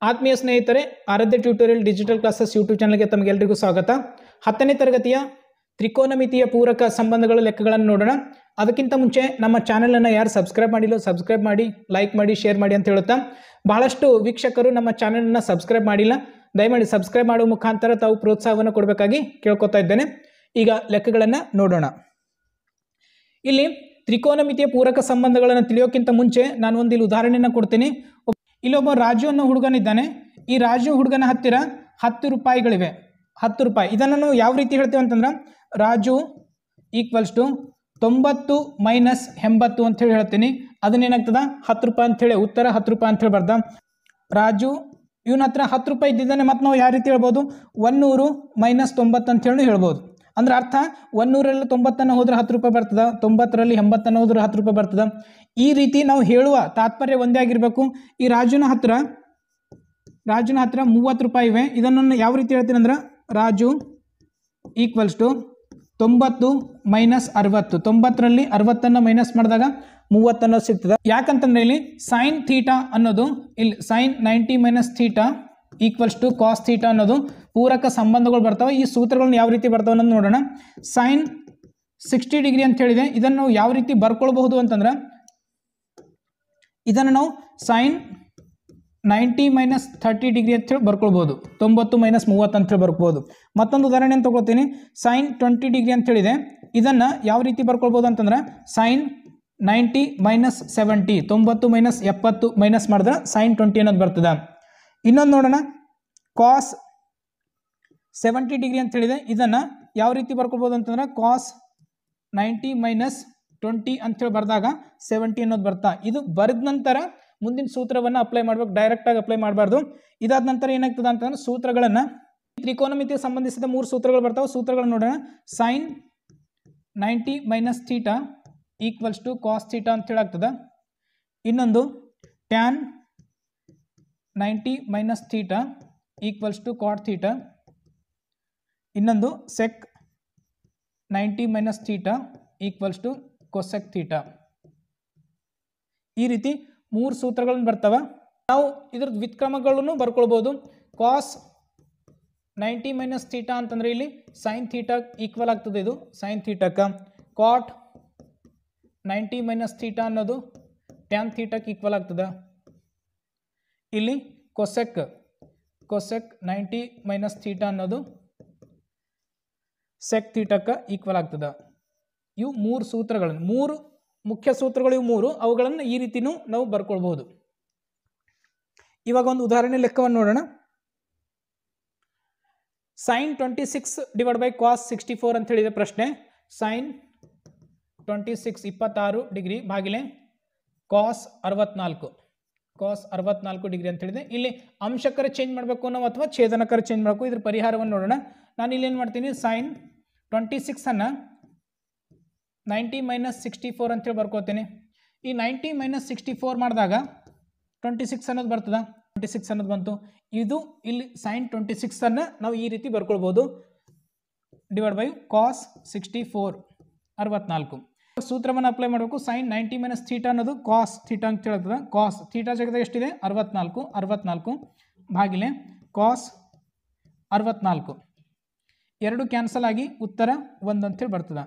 ಆತ್ಮೀಯ ಸ್ನೇಹಿತರೆ, ಆರಾಧ್ಯ tutorial digital classes YouTube ಚಾನಲ್ಗೆ ತಮಗೆಲ್ಲರಿಗೂ ಸ್ವಾಗತ. 10ನೇ ತರಗತಿಯ ತ್ರಿಕೋನಮಿತಿಯ ಪೂರಕ ಸಂಬಂಧಗಳ ಲೆಕ್ಕಗಳನ್ನು ನೋಡೋಣ. ಅದಕ್ಕಿಂತ ಮುಂಚೆ ನಮ್ಮ ಚಾನಲನ್ನು ಯಾರು ಸಬ್ಸ್ಕ್ರೈಬ್ ಮಾಡಿಲ್ಲ ಸಬ್ಸ್ಕ್ರೈಬ್ ಮಾಡಿ, ಲೈಕ್ ಮಾಡಿ, ಶೇರ್ ಮಾಡಿ ಅಂತ ಹೇಳುತ್ತಾ, ಬಹಳಷ್ಟು ವೀಕ್ಷಕರು ನಮ್ಮ ಚಾನಲನ್ನು ಸಬ್ಸ್ಕ್ರೈಬ್ ಮಾಡಿಲ್ಲ. ದಯಮಾಡಿ ಸಬ್ಸ್ಕ್ರೈಬ್ ಮಾಡುವ ಮುಖಾಂತರ ತಾವು ಪ್ರೋತ್ಸಾಹವನ್ನು ಕೊಡಬೇಕಾಗಿ ಕೇಳ್ಕೊತಾ ಇದ್ದೇನೆ. ಈಗ ಲೆಕ್ಕಗಳನ್ನು ನೋಡೋಣ. ಇಲ್ಲಿ ತ್ರಿಕೋನಮಿತಿಯ ಪೂರಕ ಸಂಬಂಧಗಳನ್ನು ತಿಳಿಯೋಕ್ಕಿಂತ ಮುಂಚೆ ನಾನು ಒಂದು ಇಲ್ಲಿ ಉದಾಹರಣೆಯನ್ನು ಕೊಡ್ತೀನಿ. ಇಲ್ಲೊಬ್ಬ ರಾಜು ಅನ್ನೋ ಹುಡುಗನಿದ್ದಾನೆ. ಈ ರಾಜು ಹುಡುಗನ ಹತ್ತಿರ 10 ರೂಪಾಯಿಗಳಿವೆ. 10 ರೂಪಾಯಿ. ಇದನ್ನು ನಾವು ಯಾವ ರೀತಿ ಹೇಳ್ತೇವೆ ಅಂತಂದ್ರೆ, ರಾಜು ಈಕ್ವಲ್ಸ್ ಟು 90 ಮೈನಸ್ 80 ಅಂತೇಳಿ ಹೇಳ್ತೀನಿ. ಅದನ್ನೇನಾಗ್ತದ 10 ರೂಪಾಯಿ ಅಂಥೇಳಿ, ಉತ್ತರ 10 ರೂಪಾಯಿ ಅಂಥೇಳಿ ಬರ್ದ. ರಾಜು ಇವನ ಹತ್ರ 10 ರೂಪಾಯಿ ಇದ್ದಿದ್ದಾನೆ. ಮತ್ತು ನಾವು ಯಾವ ರೀತಿ ಹೇಳ್ಬೋದು, 100 ಮೈನಸ್ 90 ಅಂಥೇಳಿ ಹೇಳ್ಬೋದು. ಅಂದ್ರೆ ಅರ್ಥ 100ರಲ್ಲಿ 90 ಹೋದ್ರೆ 10 ರೂಪಾಯಿ ಬರ್ತದೆ, 90ರಲ್ಲಿ 80 ಹೋದ್ರೆ 10 ರೂಪಾಯಿ ಬರ್ತದೆ. ಈ ರೀತಿ ನಾವು ಹೇಳುವ ತಾತ್ಪರ್ಯ ಒಂದೇ ಆಗಿರಬೇಕು. ಈ ರಾಜುನ ಹತ್ರ 30 ರೂಪಾಯಿ ಇವೆ. ಇದನ್ನು ಯಾವ ರೀತಿ ಹೇಳ್ತೀನಿ ಅಂದ್ರೆ, ರಾಜು ಈಕ್ವಲ್ಸ್ ಟು 90 ಮೈನಸ್ 60. 90ರಲ್ಲಿ 60 ಮೈನಸ್ ಮಾಡಿದಾಗ 30 ಅನ್ನೋದು ಸಿಗ್ತದೆ. ಯಾಕಂತಂದ್ರೆ ಇಲ್ಲಿ ಸೈನ್ ಥೀಟಾ ಅನ್ನೋದು, ಇಲ್ಲಿ sine 90 minus theta equals to cos theta ಅನ್ನೋದು ಪೂರಕ ಸಂಬಂಧಗಳು ಬರ್ತಾವೆ. ಈ ಸೂತ್ರಗಳನ್ನ ಯಾವ ರೀತಿ ಬರ್ತಾವೆ ಅನ್ನೋದು ನೋಡೋಣ. ಸೈನ್ 60 ಡಿಗ್ರಿ ಅಂತ ಹೇಳಿದೆ. ಇದನ್ನು ನಾವು ಯಾವ ರೀತಿ ಬರ್ಕೊಳ್ಬಹುದು ಅಂತಂದ್ರೆ, ಇದನ್ನು ನಾವು ಸೈನ್ 90 ಮೈನಸ್ 30 ಡಿಗ್ರಿ ಅಂತೇಳಿ ಬರ್ಕೊಳ್ಬೋದು. 90 ಮೈನಸ್ 30 ಅಂತೇಳಿ ಬರ್ಕೊಬೋದು. ಮತ್ತೊಂದು ಉದಾಹರಣೆಯನ್ನು ತಗೋತೀನಿ. ಸೈನ್ 20 ಡಿಗ್ರಿ ಅಂತೇಳಿದೆ. ಇದನ್ನು ಯಾವ ರೀತಿ ಬರ್ಕೊಳ್ಬೋದು ಅಂತಂದ್ರೆ, ಸೈನ್ 90 ಮೈನಸ್ 70, 90 ಮೈನಸ್ 70 ಮೈನಸ್ ಮಾಡಿದ್ರೆ ಸೈನ್ 20 ಅನ್ನೋದು ಬರ್ತದೆ. ಇನ್ನೊಂದು ನೋಡೋಣ. ಕಾಸ್ 70 ಡಿಗ್ರಿ ಅಂತ ಹೇಳಿದೆ. ಇದನ್ನು ಯಾವ ರೀತಿ ಬರ್ಕೊಳ್ಬೋದು ಅಂತಂದ್ರೆ, ಕಾಸ್ 90 ಮೈನಸ್ 20 ಅಂತೇಳಿ ಬರೆದಾಗ 70 ಅನ್ನೋದು ಬರ್ತಾ. ಇದು ಬರೆದ ನಂತರ ಮುಂದಿನ ಸೂತ್ರವನ್ನು ಅಪ್ಲೈ ಮಾಡಬೇಕು, ಡೈರೆಕ್ಟಾಗಿ ಅಪ್ಲೈ ಮಾಡಬಾರ್ದು. ಇದಾದ ನಂತರ ಏನಾಗ್ತದೆ ಅಂತಂದ್ರೆ, ಸೂತ್ರಗಳನ್ನು ತ್ರಿಕೋನಮಿತಿಗೆ ಸಂಬಂಧಿಸಿದ 3 ಸೂತ್ರಗಳು ಬರ್ತಾವೆ. ಸೂತ್ರಗಳನ್ನು ನೋಡೋಣ. Sine 90 minus theta equals to cos theta ಅಂತೇಳಿ ಆಗ್ತದೆ. ಇನ್ನೊಂದು tan 90 minus theta equals to cot theta. ಇನ್ನೊಂದು sec 90 minus theta equals to cosec theta. ಈ ರೀತಿ 3 ಸೂತ್ರಗಳನ್ನು ಬರ್ತವೆ. ನಾವು ಇದ್ರದ್ದು ವ್ಯುತ್ಕ್ರಮಗಳನ್ನು ಬರ್ಕೊಳ್ಬೋದು. ಕಾಸ್ 90 ಮೈನಸ್ ಥೀಟಾ ಅಂತಂದರೆ ಇಲ್ಲಿ ಸೈನ್ ಥೀಟಾ ಈಕ್ವಲ್ ಆಗ್ತದೆ. ಇದು ಸೈನ್ ಥೀಟಾಕ್ಕೆ. ಕಾಟ್ 90 ಮೈನಸ್ ಥೀಟಾ ಅನ್ನೋದು ಟ್ಯಾನ್ ಥೀಟಾಕ್ಕೆ ಈಕ್ವಲ್ ಆಗ್ತದೆ. ಇಲ್ಲಿ ಕೊಸೆಕ್ 90 ಮೈನಸ್ ಥೀಟಾ ಅನ್ನೋದು ಸೆಕ್ ಥೀಟಾಕ್ಕೆ ಈಕ್ವಲ್ ಆಗ್ತದೆ. ಇವು 3 ಸೂತ್ರಗಳನ್ನು, 3 ಮುಖ್ಯ ಸೂತ್ರಗಳು ಇವು 3. ಅವುಗಳನ್ನು ಈ ರೀತಿನೂ ನಾವು ಬರ್ಕೊಳ್ಬಹುದು. ಇವಾಗ ಒಂದು ಉದಾಹರಣೆ ಲೆಕ್ಕವನ್ನು ನೋಡೋಣ. ಸೈನ್ 26 ಡಿವೈಡ್ ಬೈ ಕಾಸ್ 64 ಅಂತ ಹೇಳಿದೆ ಪ್ರಶ್ನೆ. ಸೈನ್ 26 ಡಿಗ್ರಿ ಭಾಗಿಲೆ ಕಾಸ್ 64 ಡಿಗ್ರಿ ಅಂತ ಹೇಳಿದೆ. ಇಲ್ಲಿ ಅಂಶಕರ ಚೇಂಜ್ ಮಾಡಬೇಕು ನಾವು ಅಥವಾ ಛೇದನಕರ ಚೇಂಜ್ ಮಾಡಬೇಕು. ಇದ್ರ ಪರಿಹಾರವನ್ನು ನೋಡೋಣ. ನಾನು ಇಲ್ಲಿ ಏನು ಮಾಡ್ತೀನಿ, ಸೈನ್ 26 90 ಮೈನಸ್ 64 ಅಂತೇಳಿ ಬರ್ಕೋತೀನಿ. ಈ 90 ಮೈನಸ್ 64 ಮಾಡಿದಾಗ 26 ಅನ್ನೋದು ಬರ್ತದೆ. 26 ಅನ್ನೋದು ಬಂತು. ಇದು ಇಲ್ಲಿ ಸೈನ್ 26 ನಾವು ಈ ರೀತಿ ಬರ್ಕೊಳ್ಬೋದು. ಡಿವೈಡ್ ಬೈ ಕಾಸ್ 64 ಸೂತ್ರವನ್ನು ಅಪ್ಲೈ ಮಾಡಬೇಕು. ಸೈನ್ 90 ಮೈನಸ್ ಥೀಟಾ ಅನ್ನೋದು ಕಾಸ್ ಥೀಟಾ ಅಂತ ಹೇಳ್ತದೆ. ಕಾಸ್ ಥೀಟಾ ಜಗದಾಗ ಎಷ್ಟಿದೆ, 64 ಭಾಗಿಲೆ ಕಾಸ್ 64. 2 ಕ್ಯಾನ್ಸಲ್ ಆಗಿ ಉತ್ತರ 1 ಅಂತೇಳಿ ಬರ್ತದೆ.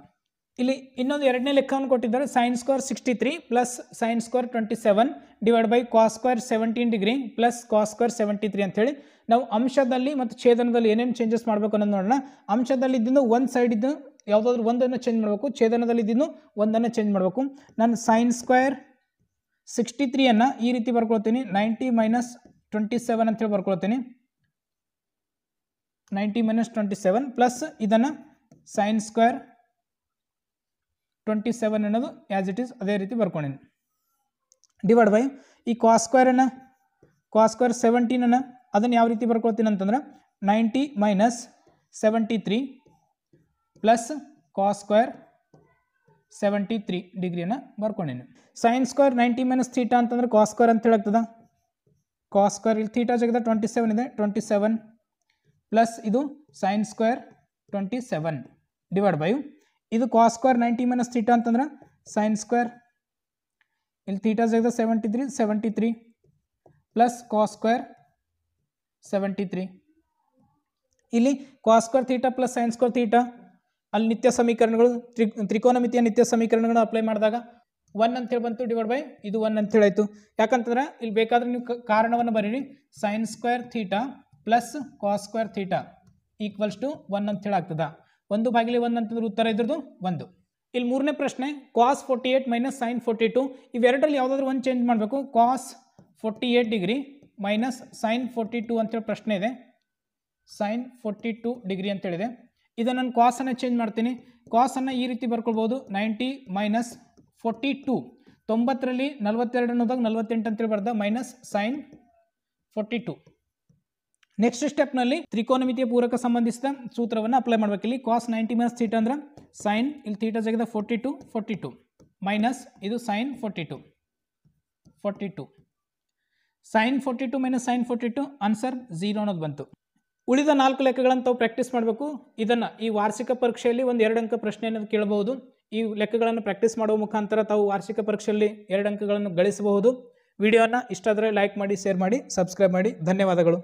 ಇಲ್ಲಿ ಇನ್ನೊಂದು ಎರಡನೇ ಲೆಕ್ಕವನ್ನು ಕೊಟ್ಟಿದ್ದಾರೆ. Sine square 63 plus sine square 27 divide by cos square 17 degree plus cos square 73 ಅಂತೇಳಿ ನಾವು ಅಂಶದಲ್ಲಿ ಮತ್ತು ಛೇದನದಲ್ಲಿ ಏನೇನು ಚೇಂಜಸ್ ಮಾಡಬೇಕು ಅನ್ನೋದು ನೋಡೋಣ. ಅಂಶದಲ್ಲಿ ಇದ್ದಿದ್ದು ಒಂದು ಸೈಡ್ ಇದ್ದು ಯಾವುದಾದ್ರೂ ಒಂದನ್ನು ಚೇಂಜ್ ಮಾಡಬೇಕು. ಛೇದನದಲ್ಲಿ ಇದ್ದಿದ್ದು ಒಂದನ್ನು ಚೇಂಜ್ ಮಾಡಬೇಕು. ನಾನು ಸೈನ್ ಸ್ಕ್ವೇರ್ 63 ಈ ರೀತಿ ಬರ್ಕೊಳ್ತೀನಿ. 90 ಮೈನಸ್ 27 ಅಂತೇಳಿ ಬರ್ಕೊಳ್ತೀನಿ. 90 ಮೈನಸ್ 27 ಪ್ಲಸ್ ಇದನ್ನು ಸೈನ್ ಸ್ಕ್ವೇರ್ 27 ಅನ್ನೋದು ಆ್ಯಸ್ ಇಟ್ ಈಸ್ ಅದೇ ರೀತಿ ಬರ್ಕೊಂಡಿನಿ. ಡಿವೈಡ್ ಬೈ ಈ ಕಾಸ್ ಸ್ಕ್ವೇರ್ 17 ಅದನ್ನು ಯಾವ ರೀತಿ ಬರ್ಕೊಳ್ತೀನಿ ಅಂತಂದ್ರೆ, 90 ಮೈನಸ್ 73 ಪ್ಲಸ್ ಕಾಸ್ ಸ್ಕ್ವೇರ್ 73 ಡಿಗ್ರಿಯನ್ನು ಬರ್ಕೊಂಡಿನಿ. ಸೈನ್ ಸ್ಕ್ವೇರ್ 90 ಮೈನಸ್ ಥೀಟಾ ಅಂತಂದ್ರೆ ಕಾಸ್ ಸ್ಕ್ವೇರ್ ಅಂತ ಹೇಳಾಗ್ತದೆ. ಕಾಸ್ ಸ್ಕ್ವೇರ್ ಇಲ್ಲಿ ಥೀಟಾ ಜಗದ 27 ಇದೆ. 27 ಪ್ಲಸ್ ಇದು ಸೈನ್ ಸ್ಕ್ವೇರ್ 27 ಡಿವೈಡ್ ಬೈ ಇದು ಕಾಸ್ ಸ್ಕ್ವೇರ್ 90 ಮೈನಸ್ ಥೀಟಾ ಅಂತಂದ್ರೆ ಸೈನ್ ಸ್ಕ್ವೇರ್ ಇಲ್ಲಿ ಥೀಟಾ ಜಗದ 73 ಪ್ಲಸ್ ಕಾಸ್ ಸ್ಕ್ವೇರ್ 73. ಇಲ್ಲಿ cos square theta plus sine square theta ಅಲ್ಲಿ ನಿತ್ಯ ಸಮೀಕರಣಗಳು ತ್ರಿಕೋನಮಿತಿಯ ನಿತ್ಯ ಸಮೀಕರಣಗಳು ಅಪ್ಲೈ ಮಾಡಿದಾಗ 1 ಅಂತೇಳಿ ಬಂತು ಡಿವೈಡ್ ಬೈ ಇದು 1 ಅಂತೇಳಿ ಆಯಿತು. ಯಾಕಂತಂದ್ರೆ ಇಲ್ಲಿ ಬೇಕಾದ್ರೆ ನೀವು ಕಾರಣವನ್ನು ಬರೀರಿ, sine square theta plus cos square theta equals to 1 ಅಂತೇಳಿ ಆಗ್ತದ. 1/1 ಅಂತಂದ್ರೆ ಉತ್ತರ ಇದ್ರದ್ದು 1. ಇಲ್ಲಿ ಮೂರನೇ ಪ್ರಶ್ನೆ ಕಾಸ್ 48 ಮೈನಸ್ ಸೈನ್ 42 ಇವೆರಡರಲ್ಲಿ ಯಾವುದಾದ್ರೂ ಒಂದು ಚೇಂಜ್ ಮಾಡಬೇಕು. ಕಾಸ್ 48 ಡಿಗ್ರಿ ಮೈನಸ್ ಸೈನ್ 42 ಅಂತೇಳಿ ಪ್ರಶ್ನೆ ಇದೆ. ಸೈನ್ 42 ಡಿಗ್ರಿ ಅಂತೇಳಿದೆ. ಇದನ್ನು ನಾನು ಕಾಸನ್ನು ಚೇಂಜ್ ಮಾಡ್ತೀನಿ. ಕಾಸನ್ನು ಈ ರೀತಿ ಬರ್ಕೊಳ್ಬೋದು, 90 ಮೈನಸ್ 42 90ರಲ್ಲಿ 42 ಅನ್ನೋದಾಗ 48 ಅಂತೇಳಿ ಬರ್ದ ಮೈನಸ್ ಸೈನ್ 42. ನೆಕ್ಸ್ಟ್ ಸ್ಟೆಪ್ನಲ್ಲಿ ತ್ರಿಕೋನಮಿತಿಯ ಪೂರಕ ಸಂಬಂಧಿಸಿದ ಸೂತ್ರವನ್ನು ಅಪ್ಲೈ ಮಾಡಬೇಕು. ಇಲ್ಲಿ ಕಾಸ್ 90 ಮೈನಸ್ ಥೀಟಾ ಅಂದ್ರೆ ಸೈನ್, ಇಲ್ಲಿ ಥೀಟಾ ಜಗದ 42 ಮೈನಸ್ ಇದು sine 42 sine 42 minus sine 42 answer 0 ಅನ್ನೋದು ಬಂತು. ಉಳಿದ 4 ಲೆಕ್ಕಗಳನ್ನು ತಾವು ಪ್ರಾಕ್ಟೀಸ್ ಮಾಡಬೇಕು. ಇದನ್ನು ಈ ವಾರ್ಷಿಕ ಪರೀಕ್ಷೆಯಲ್ಲಿ ಒಂದು 2 ಅಂಕ ಪ್ರಶ್ನೆ ಅನ್ನೋದು ಕೇಳಬಹುದು. ಈ ಲೆಕ್ಕಗಳನ್ನು ಪ್ರಾಕ್ಟೀಸ್ ಮಾಡುವ ಮುಖಾಂತರ ತಾವು ವಾರ್ಷಿಕ ಪರೀಕ್ಷೆಯಲ್ಲಿ 2 ಅಂಕಗಳನ್ನು ಗಳಿಸಬಹುದು. ವಿಡಿಯೋನ ಇಷ್ಟ ಆದರೆ ಲೈಕ್ ಮಾಡಿ, ಶೇರ್ ಮಾಡಿ, ಸಬ್ಸ್ಕ್ರೈಬ್ ಮಾಡಿ. ಧನ್ಯವಾದಗಳು.